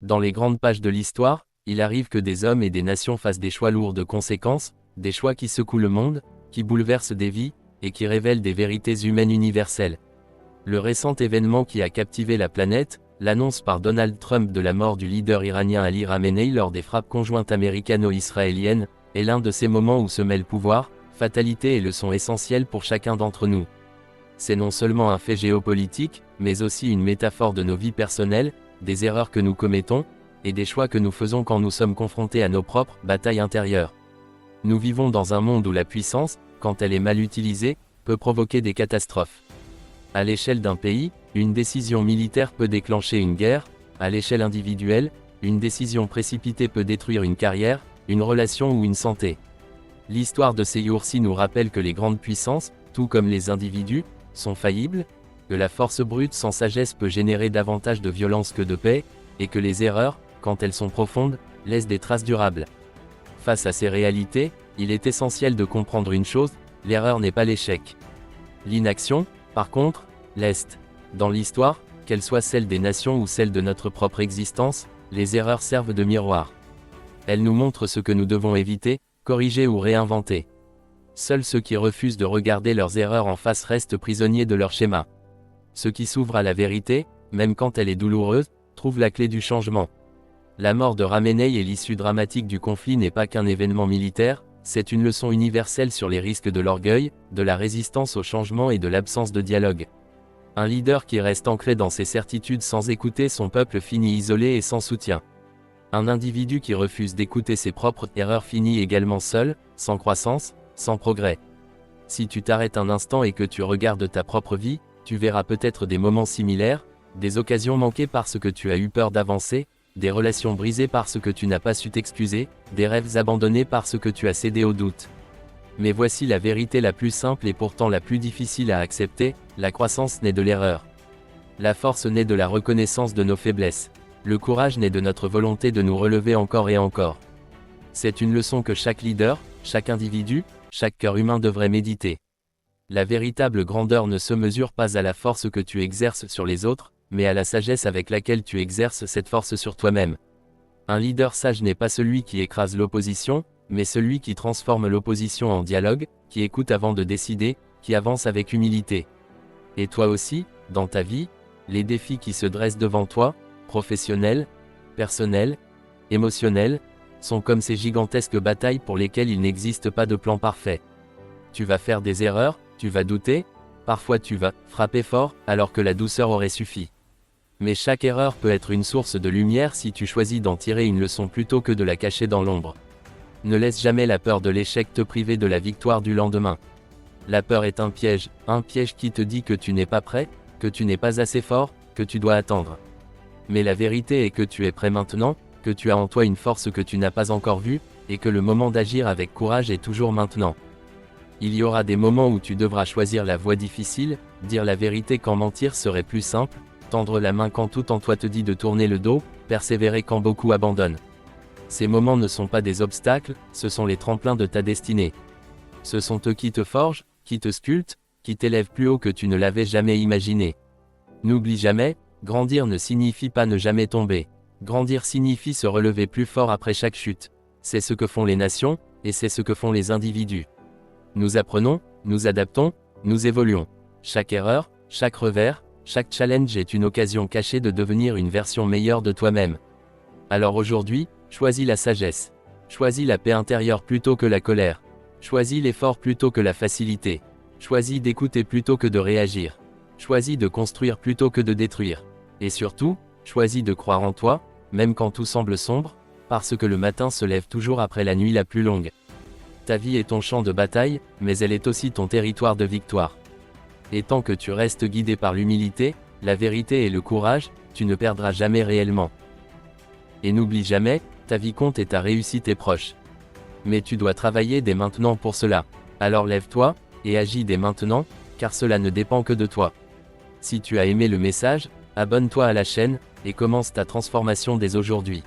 Dans les grandes pages de l'histoire, il arrive que des hommes et des nations fassent des choix lourds de conséquences, des choix qui secouent le monde, qui bouleversent des vies, et qui révèlent des vérités humaines universelles. Le récent événement qui a captivé la planète, l'annonce par Donald Trump de la mort du leader iranien Ali Khamenei lors des frappes conjointes américano-israéliennes, est l'un de ces moments où se mêlent pouvoir, fatalité et leçons essentielles pour chacun d'entre nous. C'est non seulement un fait géopolitique, mais aussi une métaphore de nos vies personnelles, des erreurs que nous commettons, et des choix que nous faisons quand nous sommes confrontés à nos propres batailles intérieures. Nous vivons dans un monde où la puissance, quand elle est mal utilisée, peut provoquer des catastrophes. À l'échelle d'un pays, une décision militaire peut déclencher une guerre, à l'échelle individuelle, une décision précipitée peut détruire une carrière, une relation ou une santé. L'histoire de ces jours-ci nous rappelle que les grandes puissances, tout comme les individus, sont faillibles, que la force brute sans sagesse peut générer davantage de violence que de paix, et que les erreurs, quand elles sont profondes, laissent des traces durables. Face à ces réalités, il est essentiel de comprendre une chose, l'erreur n'est pas l'échec. L'inaction, par contre, l'est. Dans l'histoire, qu'elle soit celle des nations ou celle de notre propre existence, les erreurs servent de miroir. Elles nous montrent ce que nous devons éviter, corriger ou réinventer. Seuls ceux qui refusent de regarder leurs erreurs en face restent prisonniers de leur schéma. Ceux qui s'ouvrent à la vérité, même quand elle est douloureuse, trouvent la clé du changement. La mort de Khamenei et l'issue dramatique du conflit n'est pas qu'un événement militaire, c'est une leçon universelle sur les risques de l'orgueil, de la résistance au changement et de l'absence de dialogue. Un leader qui reste ancré dans ses certitudes sans écouter son peuple finit isolé et sans soutien. Un individu qui refuse d'écouter ses propres erreurs finit également seul, sans croissance, sans progrès. Si tu t'arrêtes un instant et que tu regardes ta propre vie, tu verras peut-être des moments similaires, des occasions manquées parce que tu as eu peur d'avancer, des relations brisées parce que tu n'as pas su t'excuser, des rêves abandonnés parce que tu as cédé au doute. Mais voici la vérité la plus simple et pourtant la plus difficile à accepter, la croissance naît de l'erreur. La force naît de la reconnaissance de nos faiblesses. Le courage naît de notre volonté de nous relever encore et encore. C'est une leçon que chaque leader, chaque individu, chaque cœur humain devrait méditer. La véritable grandeur ne se mesure pas à la force que tu exerces sur les autres, mais à la sagesse avec laquelle tu exerces cette force sur toi-même. Un leader sage n'est pas celui qui écrase l'opposition, mais celui qui transforme l'opposition en dialogue, qui écoute avant de décider, qui avance avec humilité. Et toi aussi, dans ta vie, les défis qui se dressent devant toi, professionnels, personnels, émotionnels, sont comme ces gigantesques batailles pour lesquelles il n'existe pas de plan parfait. Tu vas faire des erreurs, tu vas douter, parfois tu vas frapper fort, alors que la douceur aurait suffi. Mais chaque erreur peut être une source de lumière si tu choisis d'en tirer une leçon plutôt que de la cacher dans l'ombre. Ne laisse jamais la peur de l'échec te priver de la victoire du lendemain. La peur est un piège qui te dit que tu n'es pas prêt, que tu n'es pas assez fort, que tu dois attendre. Mais la vérité est que tu es prêt maintenant, que tu as en toi une force que tu n'as pas encore vue, et que le moment d'agir avec courage est toujours maintenant. Il y aura des moments où tu devras choisir la voie difficile, dire la vérité quand mentir serait plus simple, tendre la main quand tout en toi te dit de tourner le dos, persévérer quand beaucoup abandonnent. Ces moments ne sont pas des obstacles, ce sont les tremplins de ta destinée. Ce sont eux qui te forgent, qui te sculptent, qui t'élèvent plus haut que tu ne l'avais jamais imaginé. N'oublie jamais, grandir ne signifie pas ne jamais tomber. Grandir signifie se relever plus fort après chaque chute. C'est ce que font les nations, et c'est ce que font les individus. Nous apprenons, nous adaptons, nous évoluons. Chaque erreur, chaque revers, chaque challenge est une occasion cachée de devenir une version meilleure de toi-même. Alors aujourd'hui, choisis la sagesse. Choisis la paix intérieure plutôt que la colère. Choisis l'effort plutôt que la facilité. Choisis d'écouter plutôt que de réagir. Choisis de construire plutôt que de détruire. Et surtout, choisis de croire en toi, même quand tout semble sombre, parce que le matin se lève toujours après la nuit la plus longue. Ta vie est ton champ de bataille, mais elle est aussi ton territoire de victoire. Et tant que tu restes guidé par l'humilité, la vérité et le courage, tu ne perdras jamais réellement. Et n'oublie jamais, ta vie compte et ta réussite est proche. Mais tu dois travailler dès maintenant pour cela. Alors lève-toi, et agis dès maintenant, car cela ne dépend que de toi. Si tu as aimé le message, abonne-toi à la chaîne, et commence ta transformation dès aujourd'hui.